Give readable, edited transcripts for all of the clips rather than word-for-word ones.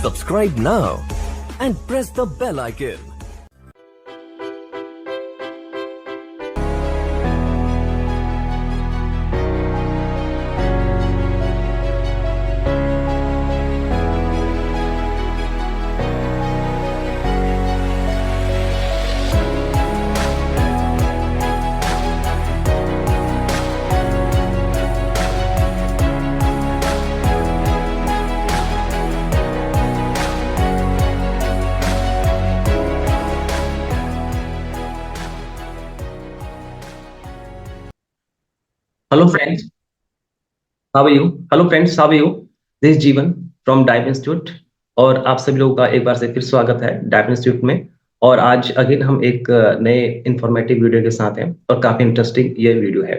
Subscribe now and press the bell icon. Hello friends, how are you? Hello friends, how are you? This is जीवन from dive institute और आप सभी लोगों का एक बार से फिर स्वागत है डाइव इंस्टीट्यूट में। और आज अगेन हम एक नए इंफॉर्मेटिव वीडियो के साथ हैं और काफी इंटरेस्टिंग ये वीडियो है।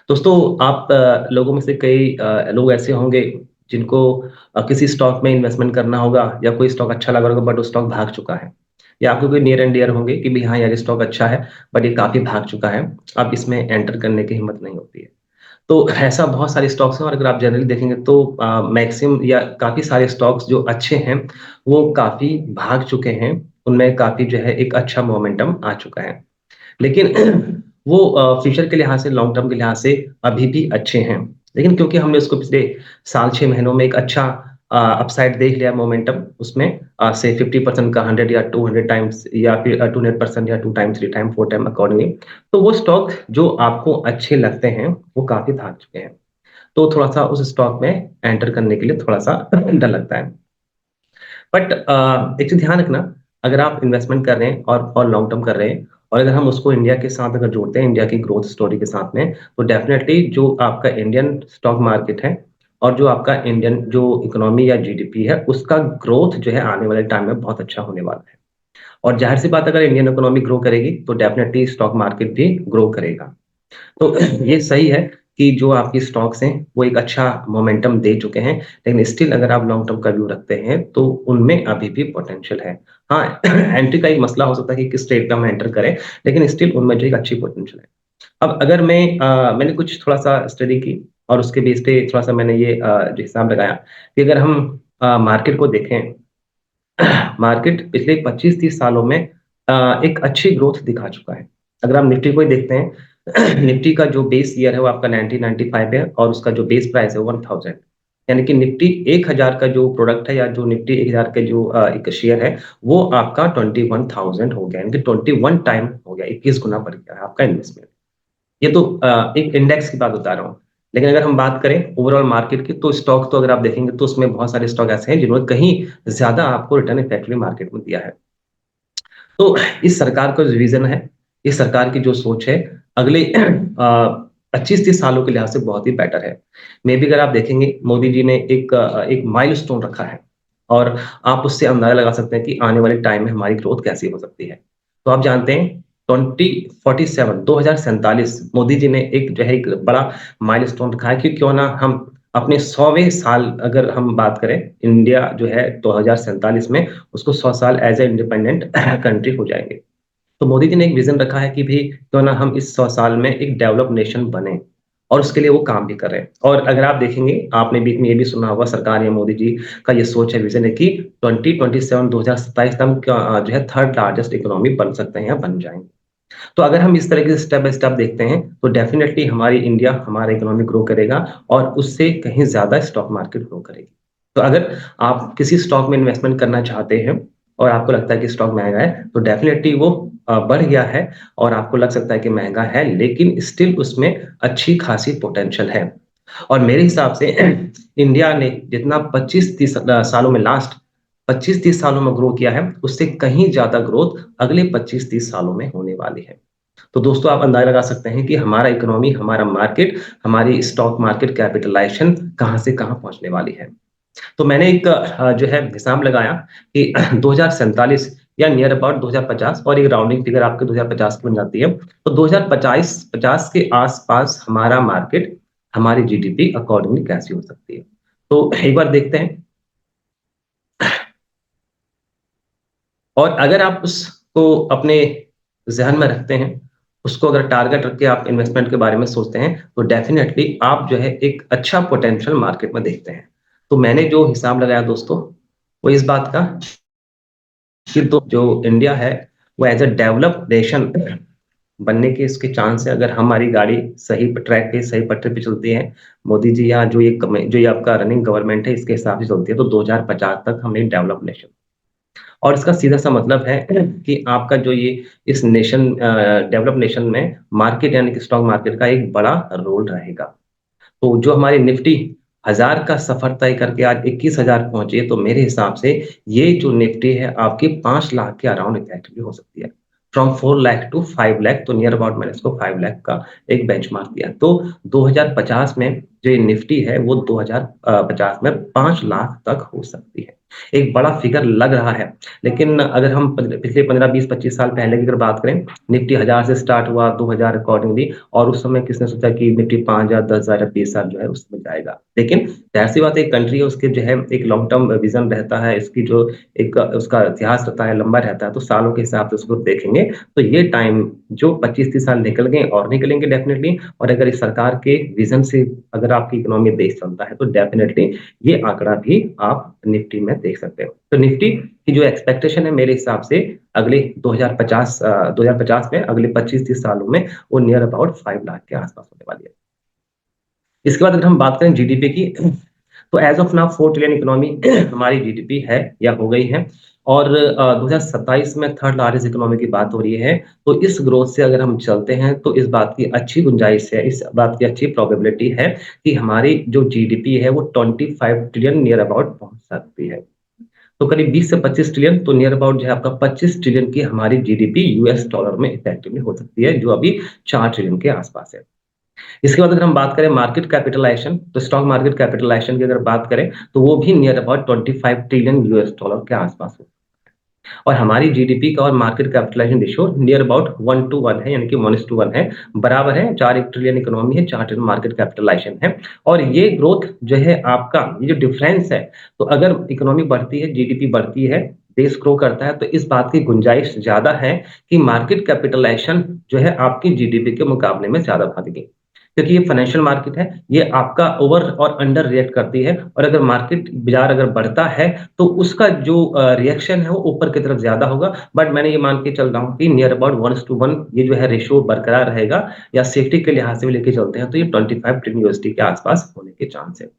दोस्तों, आप लोगों में से कई लोग ऐसे होंगे जिनको किसी स्टॉक में इन्वेस्टमेंट करना होगा या कोई स्टॉक अच्छा लगा होगा बट वो स्टॉक भाग चुका है, या आपको कोई नियर एंड डियर होंगे कि भाई हाँ यार ये स्टॉक अच्छा है बट ये काफी भाग चुका है, अब इसमें एंटर करने की हिम्मत नहीं होती है। तो ऐसा बहुत सारे स्टॉक्स हैं और अगर आप जनरली देखेंगे तो मैक्सिमम या काफ़ी सारे स्टॉक्स जो अच्छे हैं, वो काफ़ी भाग चुके हैं। उनमें काफ़ी जो है एक अच्छा मोमेंटम आ चुका है। लेकिन वो फ्यूचर के लिहाज से, लॉन्ग टर्म के लिहाज से अभी भी अच्छे हैं। लेकिन क्योंकि हमने उसको पिछले साल 6 महीनों में एक अच्छा अपसाइड देख लिया मोमेंटम उसमें, से 50% का 100 या 200 टाइम्स या फिर 200% या 2 टाइम, 3 टाइम, 4 टाइम अकॉर्डिंगली, तो वो स्टॉक जो आपको अच्छे लगते हैं वो काफ़ी भाग चुके हैं। तो थोड़ा-सा उस स्टॉक में एंटर करने के लिए थोड़ा-सा डर लगता है। बट एक चीज़ ध्यान रखना, अगर आप इन्वेस्टमेंट कर रहे हैं और लॉन्ग टर्म कर रहे हैं और अगर हम उसको इंडिया के साथ अगर जोड़ते हैं, इंडिया की ग्रोथ स्टोरी के साथ में, तो डेफिनेटली जो आपका इंडियन स्टॉक मार्केट है और जो आपका इंडियन जो इकोनॉमी या जीडीपी है, उसका ग्रोथ जो है आने वाले टाइम में बहुत अच्छा होने वाला है। और ज़ाहिर-सी बात, अगर इंडियन इकोनॉमी ग्रो करेगी, तो डेफिनेटली स्टॉक मार्केट भी ग्रो करेगा। तो ये सही है कि जो आपकी स्टॉक्स हैं, वो एक अच्छा मोमेंटम दे चुके हैं, लेकिन स्टिल अगर आप लॉन्ग टर्म का व्यू रखते हैं, तो उनमें अभी भी पोटेंशियल है। हाँ, एंट्री का एक मसला हो सकता है कि किस रेट पे हम एंटर करें, लेकिन स्टिल उनमें जो एक अच्छी पोटेंशियल है। अब अगर मैंने कुछ थोड़ा-सा स्टडी की और उसके बेस पे थोड़ा-सा मैंने ये जो हिसाब लगाया कि अगर हम मार्केट को देखें, मार्केट पिछले 25-30 सालों में एक अच्छी ग्रोथ दिखा चुका है। अगर आप निफ्टी को ही देखते हैं, निफ्टी का जो बेस ईयर है वो आपका 1995 है और उसका जो बेस प्राइस है 1000, यानी कि निफ्टी 1000 का जो प्रोडक्ट है या जो निफ्टी 1000 के जो एक शेयर है, वो आपका 21000 हो गया, यानी कि 21 टाइम हो गया, 21 गुना बढ़ गया है आपका इन्वेस्टमेंट। ये तो एक इंडेक्स की बात बता रहा हूँ। लेकिन अगर हम बात करें ओवरऑल मार्केट की, तो स्टॉक तो अगर आप देखेंगे तो उसमें बहुत सारे स्टॉक ऐसे हैं जिन्होंने कहीं ज़्यादा आपको रिटर्न इफेक्टिवली मार्केट में दिया है। तो इस सरकार का जो विज़न है, इस सरकार की जो सोच है, अगले 25-30 सालों के लिहाज से बहुत ही बेटर है। मेबी अगर आप देखेंगे, मोदी जी ने एक माइलस्टोन रखा है और आप उससे अंदाज़ा लगा सकते हैं कि आने वाले टाइम में हमारी ग्रोथ कैसी हो सकती है। तो आप जानते हैं 2047 2047 मोदी जी ने एक जो है एक बड़ा माइलस्टोन रखा है कि क्यों ना हम अपने 100वें साल अगर हम बात करें, इंडिया जो है 2047 में उसको 100 साल एज़ ए इंडिपेंडेंट कंट्री हो जाएँगे। तो मोदी जी ने एक विज़न रखा है कि भई क्यों ना हम इस 100 साल में एक डेवलप्ड नेशन बनें, और उसके लिए वो काम भी कर रहे हैं। और अगर आप देखेंगे, आपने बीच में ये भी सुना होगा, सरकार या मोदी जी का ये सोच है, विज़न है कि 2027 2027 तक हम जो है 3rd लार्जेस्ट इकोनॉमी बन सकते हैं या बन जाएँगे। तो अगर हम इस तरीके से स्टेप बाय स्टेप देखते हैं, तो डेफिनिटली हमारी इंडिया, हमारा इकोनॉमी ग्रो करेगा और उससे कहीं ज़्यादा स्टॉक मार्केट ग्रो करेगी। तो अगर आप किसी स्टॉक में इन्वेस्टमेंट करना चाहते हैं और आपको लगता है कि स्टॉक महँगा है, तो डेफिनिटली वो बढ़ गया है और आपको लग सकता है कि महँगा है, लेकिन स्टिल उसमें अच्छी खासी पोटेंशियल है। और मेरे हिसाब से इंडिया ने जितना 25-30 सालों में, लास्ट 25-30 सालों में ग्रो किया है, उससे कहीं ज़्यादा ग्रोथ अगले 25-30 सालों में होने वाली है। तो दोस्तों, आप अंदाज़ा लगा सकते हैं कि हमारा इकोनॉमी, हमारा मार्केट, हमारी स्टॉक मार्केट कैपिटलाइज़ेशन कहाँ से कहाँ पहुँचने वाली है। तो मैंने एक जो है हिसाब लगाया कि 2047 या नियर अबाउट 2050, और एक राउंडिंग फिगर आपके 2050 की बन जाती है। तो 2050 50 के आस-पास हमारा मार्केट, हमारी जीडीपी अकॉर्डिंगली कैसी हो सकती है। तो एक बार देखते हैं। और अगर आप उसको अपने ज़हन में रखते हैं, उसको अगर टारगेट रख के आप इन्वेस्टमेंट के बारे में सोचते हैं, तो डेफ़िनेटली आप जो है एक अच्छा पोटेंशियल मार्केट में देखते हैं। तो मैंने जो हिसाब लगाया दोस्तों, वो इस बात का कि तो जो इंडिया है वो एज अ डेवलप्ड नेशन बनने के इसके चांस है, अगर हमारी गाड़ी सही ट्रैक पे सही पटरी पे चलती है, मोदी जी या जो ये आपका रनिंग गवर्नमेंट है इसके हिसाब से चलती है, तो 2050 तक हम एक डेवलप नेशन। और इसका सीधा सा मतलब है कि आपका जो ये इस नेशन डेवलप नेशन में मार्केट यानी कि स्टॉक मार्केट का एक बड़ा रोल रहेगा। तो जो हमारी निफ्टी 1000 का सफर तय करके आज 21,000 पहुंची है, तो मेरे हिसाब से ये जो निफ्टी है आपकी 5 लाख के अराउंड एग्जैक्टली हो सकती है। फ्रॉम 4 लाख टू 5 लाख, तो नियर अबाउट मैंने इसको 5 लाख का एक बेंचमार्क दिया। तो 2050 में जो ये निफ्टी है वो 2050 में 5 लाख तक हो सकती है। एक बड़ा फिगर लग रहा है, लेकिन अगर हम पिछले 15 20 25 साल पहले की अगर बात करें, निफ्टी 1000 से स्टार्ट हुआ, 2000 अकॉर्डिंगली, और उस समय किसने सोचा कि निफ्टी 5000 10,000 या 20,000 जो है उसमें जाएगा। लेकिन ऐसी बात, एक कंट्री है उसके जो है एक लॉन्ग टर्म विजन रहता है, इसकी जो एक उसका इतिहास रहता है, लंबा रहता है, तो सालों के हिसाब से उसको देखेंगे। तो ये टाइम जो 25-30 साल निकल गए और निकलेंगे डेफिनेटली, और अगर इस सरकार के विजन से अगर आपकी इकोनॉमी देश चलता है तो डेफिनेटली ये आंकड़ा भी आप निफ्टी में देख सकते हो। तो निफ्टी की जो एक्सपेक्टेशन है मेरे हिसाब से अगले 2050 में अगले 25-30 सालों में वो नियर अबाउट 5 लाख के आसपास होने वाली है। इसके बाद अगर हम बात करें जीडीपी की, तो as of now 4 trillion economy हमारी जीडीपी है या हो गई है, और 2027 में थर्ड लार्जेस्ट इकोनॉमी की बात हो रही है। तो इस ग्रोथ से अगर हम चलते हैं तो इस बात की अच्छी गुंजाइश है, इस बात की अच्छी प्रोबेबिलिटी है कि हमारी जो जीडीपी है वो 25 ट्रिलियन नियर अबाउट पहुंच सकती है। तो करीब 20 से 25 ट्रिलियन, तो नियर अबाउट जो है आपका 25 ट्रिलियन की हमारी जीडीपी यूएस डॉलर में इफेक्टिवली हो सकती है, जो अभी 4 ट्रिलियन के आसपास है। इसके बाद अगर हम बात करें मार्केट कैपिटलाइजेशन, तो स्टॉक मार्केट कैपिटलाइजेशन की अगर बात करें तो वो भी near about 25 trillion US dollar के आसपास हो, और हमारी जीडीपी का और market capitalisation ratio near about 1:1 है, यानी कि 1:1 है, बराबर है। 4 ट्रिलियन इकोनॉमी है, 4 ट्रिलियन मार्केट कैपिटलाइजेशन है। और ये ग्रोथ जो है आपका, ये जो डिफरेंस है, तो अगर इकोनॉमी बढ़ती है, जीडीपी बढ़ती है, देश ग्रो करता है, तो इस बात की गुंजाइश ज्यादा है कि मार्केट कैपिटलाइजेशन जो है आपकी जीडीपी के मुकाबले में ज्यादा भागेगी, क्योंकि ये फाइनेंशियल मार्केट है, ये आपका ओवर और अंडर रिएक्ट करती है। और अगर मार्केट बाजार अगर बढ़ता है तो उसका जो रिएक्शन है वो ऊपर की तरफ ज्यादा होगा। बट मैंने ये मान के चल रहा हूँ कि नियर अबाउट 1:1 ये जो है रेशियो बरकरार रहेगा, या सेफ्टी के लिहाज से भी लेके चलते हैं तो ये 25 ट्रिलियन यूएसडी के आसपास होने के चांस है।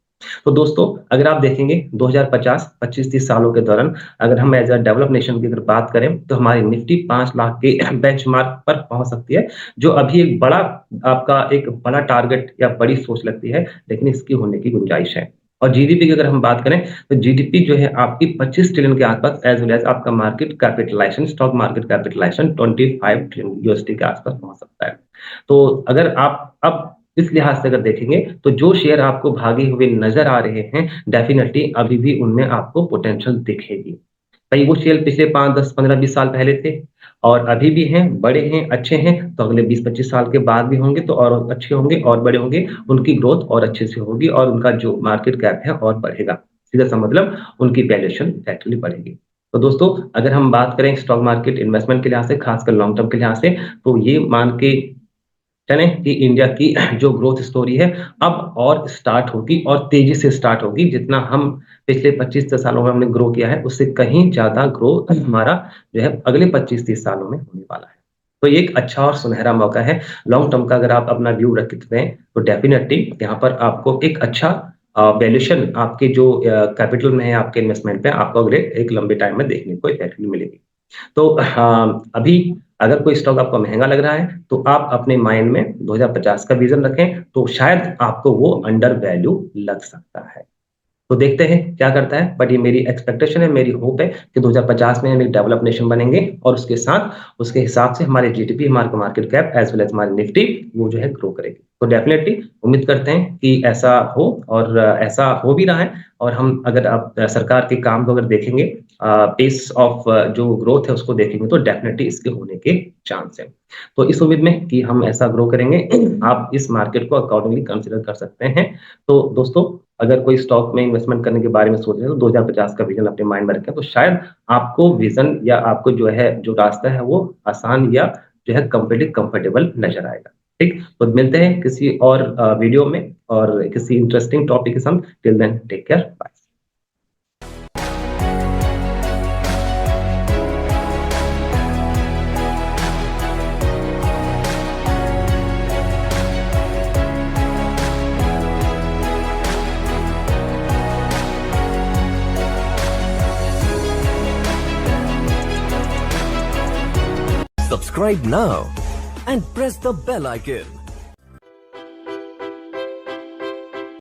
तो दोस्तों, अगर आप देखेंगे 2050 25-30 सालों के दौरान अगर हम एज अ डेवलप नेशन की अगर बात करें तो हमारी निफ्टी 5 लाख के बेंचमार्क पर पहुंच सकती है, जो अभी एक बड़ा आपका एक बड़ा टारगेट या बड़ी सोच लगती है, लेकिन इसकी होने की गुंजाइश है। और जीडीपी की अगर हम बात करें तो जीडीपी जो है आपकी 25 ट्रिलियन के आसपास, एज वेल एज आपका market capitalisation, stock market capitalisation 25 trillion USD के आसपास पहुंच सकता है। तो अगर आप अब इस लिहाज से अगर देखेंगे तो जो शेयर आपको भागे हुए नजर आ रहे हैं, डेफिनेटली अभी भी उनमें आपको पोटेंशियल दिखेगी। भाई वो शेयर पिछले 5 10 15 20 साल पहले थे और अभी भी हैं, बड़े हैं, अच्छे हैं, तो अगले 20-25 साल के बाद भी होंगे तो और अच्छे होंगे और बड़े होंगे, उनकी ग्रोथ और अच्छे से होगी और उनका जो मार्केट कैप है और बढ़ेगा। सीधा सा मतलब उनकी वैल्यूएशन एक्चुअली बढ़ेगी। तो दोस्तों, अगर हम बात करें स्टॉक मार्केट इन्वेस्टमेंट के लिहाज से, खासकर लॉन्ग टर्म के लिहाज से, तो ये मान के चलें कि इंडिया की जो ग्रोथ स्टोरी है अब और स्टार्ट होगी और तेजी से स्टार्ट होगी। जितना हम पिछले 25-30 सालों में हमने ग्रो किया है उससे कहीं ज्यादा ग्रो हमारा जो है अगले 25-30 सालों में होने वाला है। तो ये एक अच्छा और सुनहरा मौका है लॉन्ग टर्म का। अगर आप अपना व्यू रखते हैं तो डेफिनेटली यहाँ पर आपको एक अच्छा वैल्यूएशन आपके जो कैपिटल में है, आपके इन्वेस्टमेंट पे आपको अगले एक लंबे टाइम में देखने को इफेक्टिवली मिलेगी। तो अभी अगर कोई स्टॉक आपको महंगा लग रहा है तो आप अपने माइंड में 2050 का विजन रखें, तो शायद आपको वो अंडर वैल्यू लग सकता है। तो देखते हैं क्या करता है, बट ये मेरी एक्सपेक्टेशन है, मेरी होप है कि 2050 में हम एक डेवलप नेशन बनेंगे और उसके साथ उसके हिसाब से हमारे जीडीपी, हमारे market cap as well as हमारी निफ्टी वो जो है ग्रो करेगी। तो डेफिनेटली उम्मीद करते हैं कि ऐसा हो, और ऐसा हो भी रहा है। और हम अगर आप सरकार के काम को अगर देखेंगे, पेस ऑफ जो ग्रोथ है उसको देखेंगे, तो डेफिनेटली इसके होने के चांस है। तो इस उम्मीद में कि हम ऐसा ग्रो करेंगे, आप इस मार्केट को अकॉर्डिंगली कंसिडर कर सकते हैं। तो दोस्तों, अगर कोई स्टॉक में इन्वेस्टमेंट करने के बारे में सोच रहे हैं तो 2050 का विजन अपने माइंड में रखें, तो शायद आपको विजन या आपको जो है जो रास्ता है वो आसान या जो है कंफर्टेबल नजर आएगा। ठीक, तो मिलते हैं किसी और वीडियो में और किसी इंटरेस्टिंग टॉपिक के साथ। Till then take care, bye. subscribe now and press the bell icon.